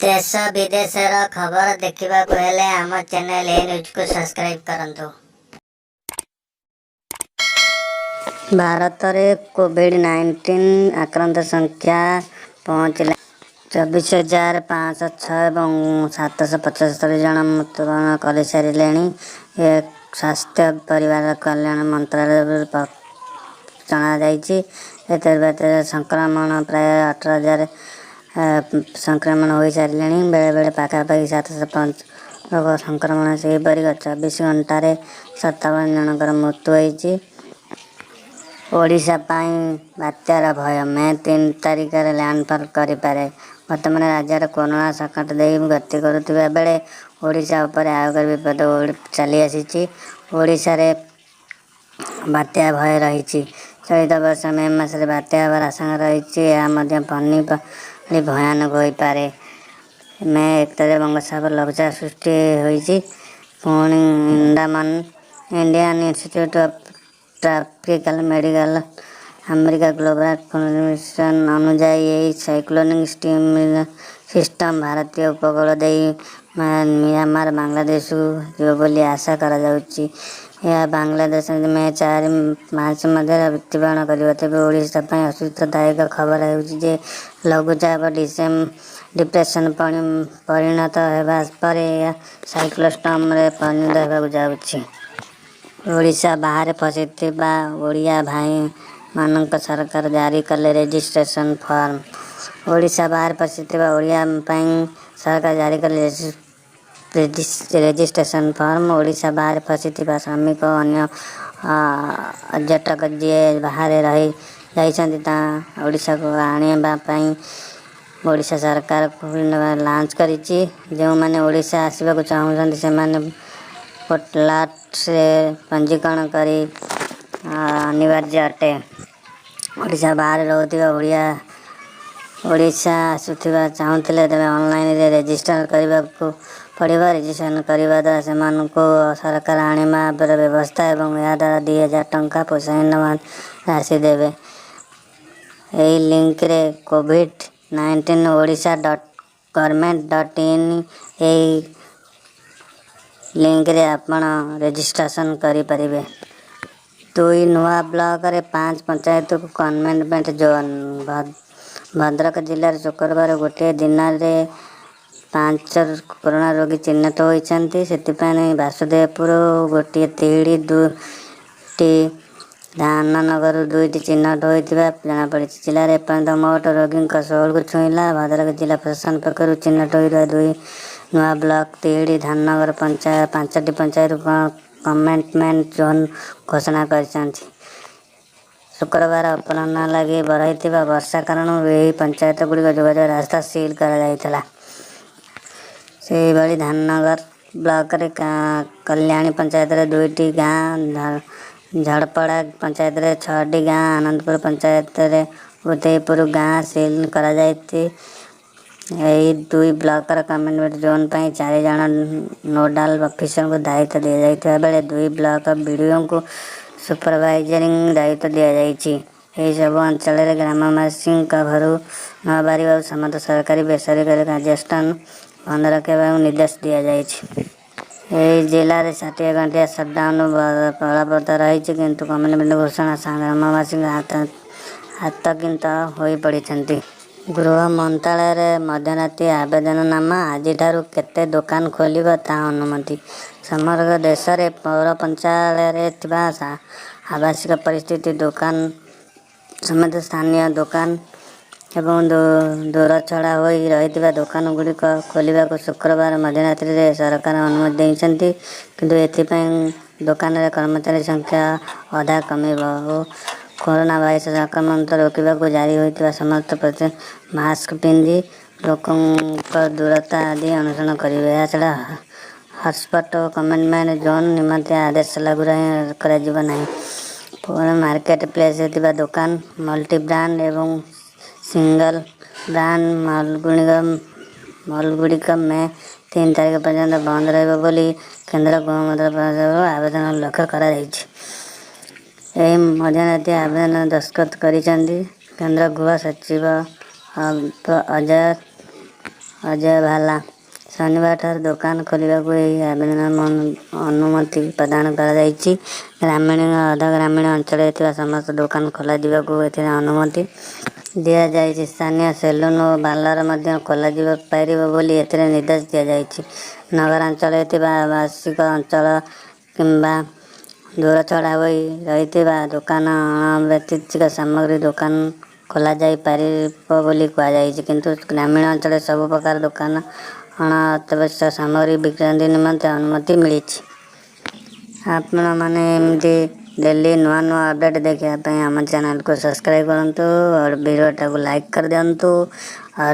देश विदेशर खबर देखा आम चैनल ए न्यूज को सब्सक्राइब करंतु। भारत में कोविड-19 आक्रांत संख्या पहुंचला 24,506 और 775 जन मृत्युबरण कर सारे। स्वास्थ्य परिवार कल्याण मंत्रालय जनाई संक्रमण प्राय 18,000 संक्रमण हो सारे। बेले बेले पाखापाखि 705 लोग संक्रमण से 24 घंटे 57 जनकर मृत्यु होती। ओडिशा बात्यार भय मे 3 तारिख लैंडफॉल करें। वर्तमान राज्य कोरोना संकट दे गति करुवा बेले ओडिशा उपर आयोग विपद चली आसी। ओडिशा रे बात्या भय रही। चलित वर्ष मे मास बात्या होवर आशंका रही। भयानक हो पारे। मे 1 तारिख बंगोपसागर लघुचाप सृष्टि होती। पुणी Andaman Indian institute of tropical medical America global commission अनुसार यही साइक्लोनिक सिस्टम भारतीय उपकूल दे म्यांमार बांग्लादेश को बोली आशा करा जाउची। यह बांग्लादेश में 4 मार्च मध्य मृत्युबरण कर। तेज ओडिशा असुस्थदायक खबर है लघुचाप डिप्रेशन परिणत होगा पर साइक्लोस्टॉर्म रे परिणत होगा जाउची। ओडिशा बाहर फसिथिबा ओडिया भाई मानक सरकार जारी कले रजिस्ट्रेशन फॉर्म। ओडिशा बाहर फसिथिबा ओडिया पाई सरकार जारी कले रजिस्ट्रेशन फॉर्म। ओडिशा बाहर फसिथिबा श्रमिक अन्य पर्यटक जी बाहर रही जाइछन्ति ओडिशा को आनिबा पाई ओडिशा सरकार लॉन्च करिछि। जो माने ओडिशा आसीबा को चाहुछन्ति से माने पोर्टल से पंजीकरण करी अनिवार्य अटे। ओडिशा बाहर रोथिबा ओडिशा आसुथिबा चाहुथिले तेबे ऑनलाइन रे रजिस्टर करबा को पड़िबा। रजिस्ट्रेशन करबा द्वारा सेमानकु सरकार आनिबा व्यवस्था एवं या द्वारा 2,000 टंका प्रोत्साहन राशि देबे। एही लिंक रे covid19 odisha.government.in लिंक रे आपण रजिस्ट्रेशन करि परिबे। 2 नुआ ब्लॉक रे 5 पंचायत को कन्टेनमेंट जोन। भद्रक जिलार शुक्रवार गोटे दिन रे 5 कोरोना रोगी चिन्हित होइछन्ति। सेतिपाई वासुदेवपुर गोटे तिहिड़ी 2टी धाननगर 2टी चिन्हित होइतिबा जनापड़ी। जिले में एपर्यंत मोट रोगी 16 को छुईला। भद्रक जिला प्रशासन पक्षरु चिन्हित होइरा 2 नुआ ब्लॉक तिहिड़ी धाननगर पंचायत 5टी पंचायत कन्टेनमेंट जोन घोषणा करिसन्ति। शुक्रवार अपराह्न लगी बरहिथिबा वर्षा कारण यही पंचायत गुड़िक जोगाजोग रास्ता सील करा जाइतला। सेही भली धाननगर ब्लॉक रे कल्याणी पंचायत रे 2टी गाँ, झड़पड़ा पंचायत रे 6टी गाँ, आनंदपुर पंचायत रे उदयपुर गाँ सील करा जाइति। यही 2 ब्लॉक कन्टेनमेंट जोन पाई 4 जन नोडाल ऑफिसर को दायित्व दिया जाइथिबा बेले 2 ब्लॉक बीडीओ को सुपरवाइजरिंग दायित्व दिया जाइछि। एही सब अंचल रे ग्रामवासी घरू न बाहरिबा समस्त सरकारी बेसरकारी कार्यस्थान बंद रखा निर्देश दिया जाइछि। एही जिले में 60 घंटिया सटडाउन बलबत्तर रही किंतु कन्टेनमेंट घोषणा ग्रामवासी आतंकित हो पड़ते। गृह मंत्रालय मध्यराति आवेदननामा आज केते दुकान खोलिबा ता अनुमति। समग्र देश में पौर पंचायत आवासिक परिस्थिति दुकान समेत स्थानीय दुकान एवं दूर छड़ा हो रही दुकान गुड़िक खोलिबा को शुक्रवार मध्यरात्रि रे सरकार अनुमति देइछन्ति। किंतु एथिपाई दुकान रे कर्मचारी संख्या अधा कमिबो और कोरोना वायरस संक्रमण रोकने को जारी होता समस्त मास्क पिंधि लोकों दूरता आदि अनुसरण करेंगे। यह छड़ा हॉटस्पॉट और कन्टेनमेंट जोन निमंत्रण आदेश लागू ना। मार्केट प्लेस दुकान मल्टी ब्रांड एवं सिंगल ब्रांड मॉल गुड़िक में 3 तारिख पर्यंत बंद रहिबो बोली केंद्र गृह मंत्रालय आवेदन लक्ष्य करा जाइछि। एही मध्यराति आवेदन दस्तखत करिसन्ति केंद्र गृह सचिव ଅଜୟ ଭାଲା। ଶନିବାର ଠାରୁ ଦୋକାନ ଖୋଲିବାକୁ ଏହି ଆବେଦନ ଅନୁମତି ପ୍ରଦାନ କରାଯାଇଛି। ଗ୍ରାମୀଣ ଅର୍ଦ୍ଧ ଗ୍ରାମୀଣ ଅଞ୍ଚଳରେ ଥିବା ସମସ୍ତ ଦୋକାନ ଖୋଲାଯିବାକୁ ଏଥିରେ ଅନୁମତି ଦିଆଯାଇଛି। ସ୍ଥାନୀୟ ସେଲୁନ ଓ ପାର୍ଲର ମଧ୍ୟ ଖୋଲାଯିବ ପାରିବ ବୋଲି ଏଥିରେ ନିର୍ଦ୍ଦେଶ ଦିଆଯାଇଛି। ନଗରାଞ୍ଚଳରେ ଥିବା ଆବାସିକ ଅଞ୍ଚଳ କିମ୍ବା ଦୂର ଛଡ଼ା ହୋଇ ରହିଥିବା ଦୋକାନ ଅଣବ୍ୟବହୃତ ସାମଗ୍ରୀ ଦୋକାନ ଖୋଲାଯାଇ ପାରିବ ବୋଲି କୁହାଯାଇଛି। କିନ୍ତୁ ଗ୍ରାମୀଣ ଅଞ୍ଚଳରେ ସବୁ ପ୍ରକାର ଦୋକାନ ଅଣବ୍ୟବହୃତ ସାମଗ୍ରୀ ବିକ୍ରୟ ନିମନ୍ତେ ଅନୁମତି ମିଳିଛି। ଆପଣମାନେ ଏମିତି ଡେଲି ନୂଆ ନୂଆ ଅପଡ଼େଟ୍ ଦେଖିବା ପାଇଁ ଆମ ଚ୍ୟାନେଲକୁ ସବସ୍କ୍ରାଇବ୍ କରନ୍ତୁ और ଭିଡ଼ିଓଟାକୁ ଲାଇକ୍ କରିଦିଅନ୍ତୁ। और